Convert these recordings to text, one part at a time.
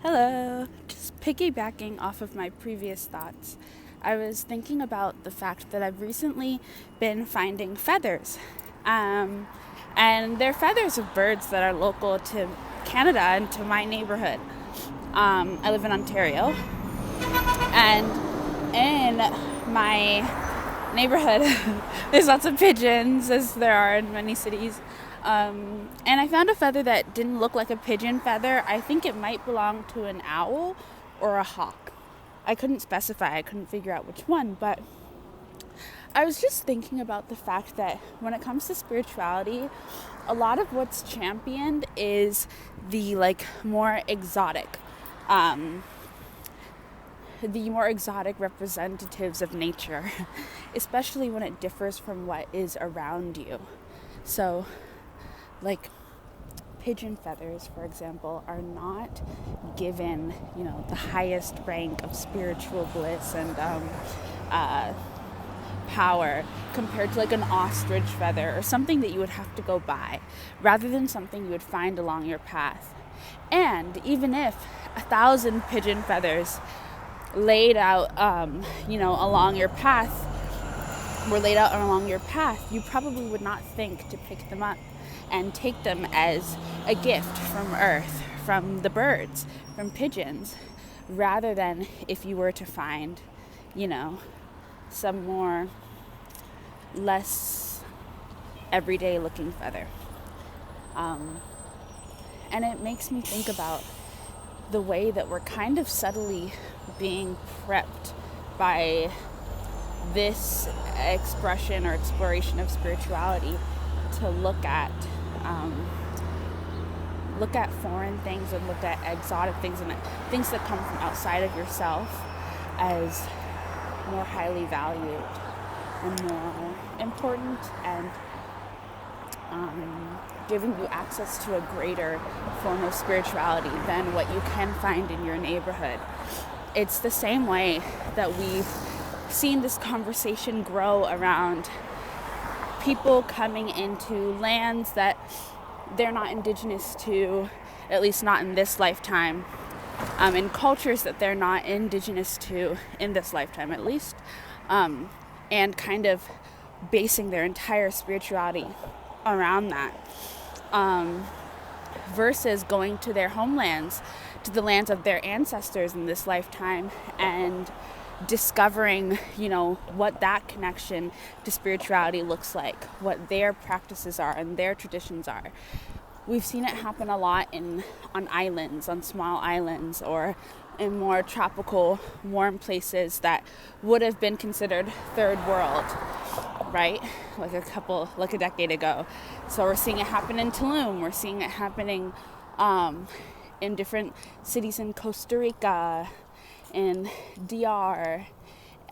Hello. Just piggybacking off of my previous thoughts, I was thinking about the fact that I've recently been finding feathers. Um, and they're feathers of birds that are local to Canada and to my neighborhood. I live in Ontario, and in my neighborhood, there's lots of pigeons, as there are in many cities. And I found a feather that didn't look like a pigeon feather. I think it might belong to an owl or a hawk. I couldn't specify, I couldn't figure out which one, but I was just thinking about the fact that when it comes to spirituality, a lot of what's championed is the um, more exotic representatives of nature, especially when it differs from what is around you. So, like pigeon feathers, for example, are not given, the highest rank of spiritual bliss and power compared to like an ostrich feather or something that you would have to go buy rather than something you would find along your path. And even if 1,000 pigeon feathers laid out, along your path, you probably would not think to pick them up and take them as a gift from Earth, from the birds, from pigeons, rather than if you were to find, some more less everyday looking feather. And it makes me think about the way that we're kind of subtly being prepped by this expression or exploration of spirituality to look at foreign things and look at exotic things and things that come from outside of yourself as more highly valued and more important and giving you access to a greater form of spirituality than what you can find in your neighborhood. It's the same way that we've seen this conversation grow around people coming into lands that they're not indigenous to, at least not in this lifetime, in cultures that they're not indigenous to in this lifetime at least, and kind of basing their entire spirituality around that, versus going to their homelands, to the lands of their ancestors in this lifetime and discovering, what that connection to spirituality looks like, what their practices are and their traditions are. We've seen it happen a lot on islands, on small islands, or in more tropical, warm places that would have been considered third world, right? Like a decade ago. So we're seeing it happen in Tulum. We're seeing it happening in different cities in Costa Rica, in DR,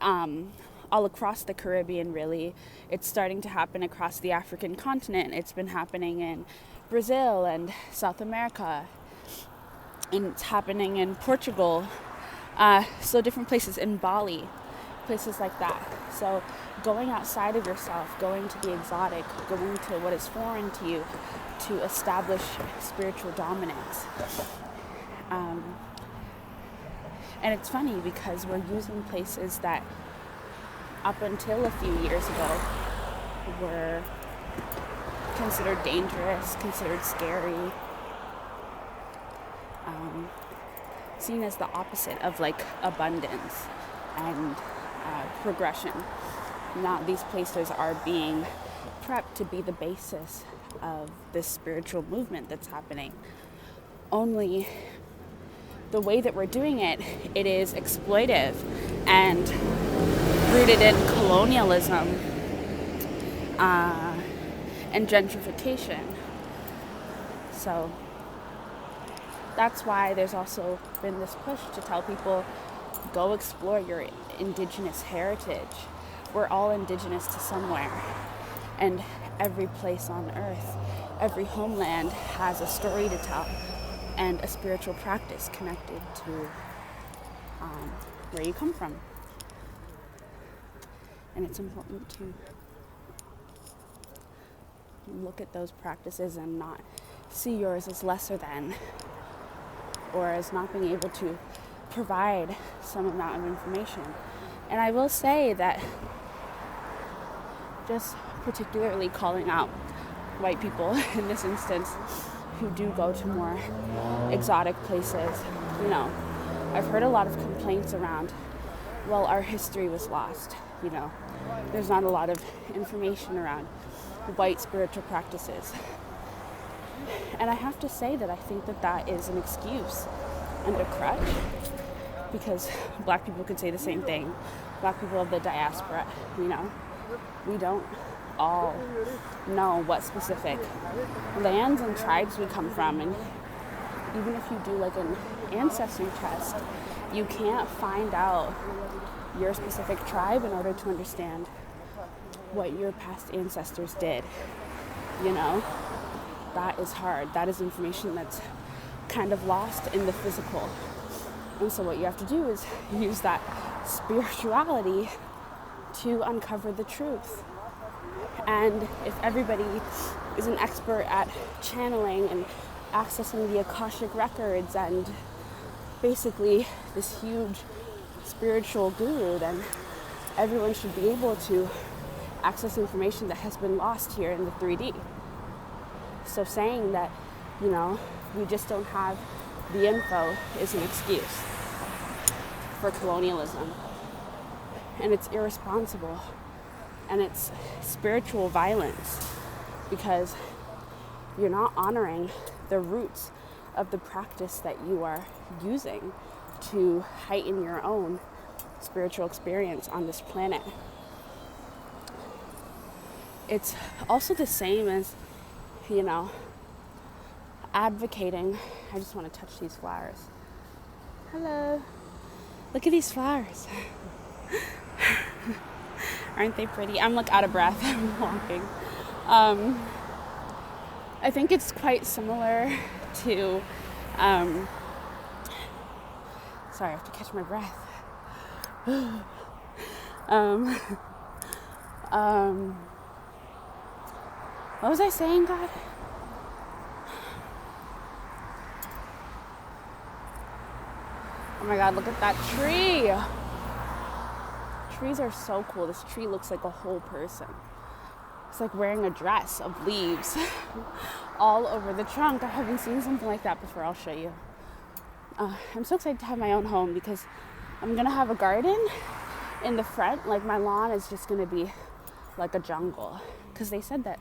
all across the Caribbean, really. It's starting to happen across the African continent. It's been happening in Brazil and South America, and it's happening in Portugal. So different places, in Bali, places like that. So going outside of yourself, going to the exotic, going to what is foreign to you to establish spiritual dominance. And it's funny because we're using places that up until a few years ago were considered dangerous, considered scary, seen as the opposite of like abundance and progression. Now these places are being prepped to be the basis of this spiritual movement that's happening. Only the way that we're doing it is exploitive and rooted in colonialism and gentrification. So that's why there's also been this push to tell people, go explore your indigenous heritage. We're all indigenous to somewhere. And every place on earth, every homeland has a story to tell and a spiritual practice connected to where you come from. And it's important to look at those practices and not see yours as lesser than, or as not being able to provide some amount of information. And I will say that just particularly calling out white people in this instance who do go to more exotic places, I've heard a lot of complaints around, well, our history was lost, there's not a lot of information around white spiritual practices. And I have to say that I think that is an excuse and a crutch, because black people could say the same thing. Black people of the diaspora, we don't all know what specific lands and tribes we come from. And even if you do like an ancestry test, you can't find out your specific tribe in order to understand what your past ancestors did. That is hard. That is information that's kind of lost in the physical. And so what you have to do is use that spirituality to uncover the truth. And if everybody is an expert at channeling and accessing the Akashic records and basically this huge spiritual guru, then everyone should be able to access information that has been lost here in the 3D. So saying that, we just don't have the info is an excuse for colonialism. And it's irresponsible. And it's spiritual violence, because you're not honoring the roots of the practice that you are using to heighten your own spiritual experience on this planet. It's also the same as, advocating. I just want to touch these flowers. Hello. Look at these flowers. Aren't they pretty? I'm out of breath. I'm walking. I think it's quite similar to, sorry, I have to catch my breath. What was I saying, God? Oh my God, look at that tree. Trees are so cool. This tree looks like a whole person. It's like wearing a dress of leaves all over the trunk. I haven't seen something like that before. I'll show you. I'm so excited to have my own home, because I'm going to have a garden in the front. Like, my lawn is just going to be like a jungle, because they said that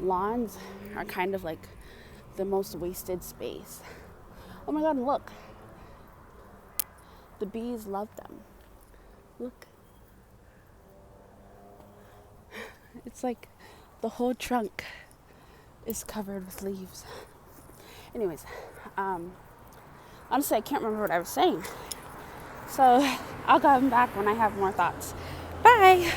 lawns are kind of like the most wasted space. Oh my God, look. The bees love them. Look. It's like the whole trunk is covered with leaves. Anyways, honestly, I can't remember what I was saying. So I'll come back when I have more thoughts. Bye.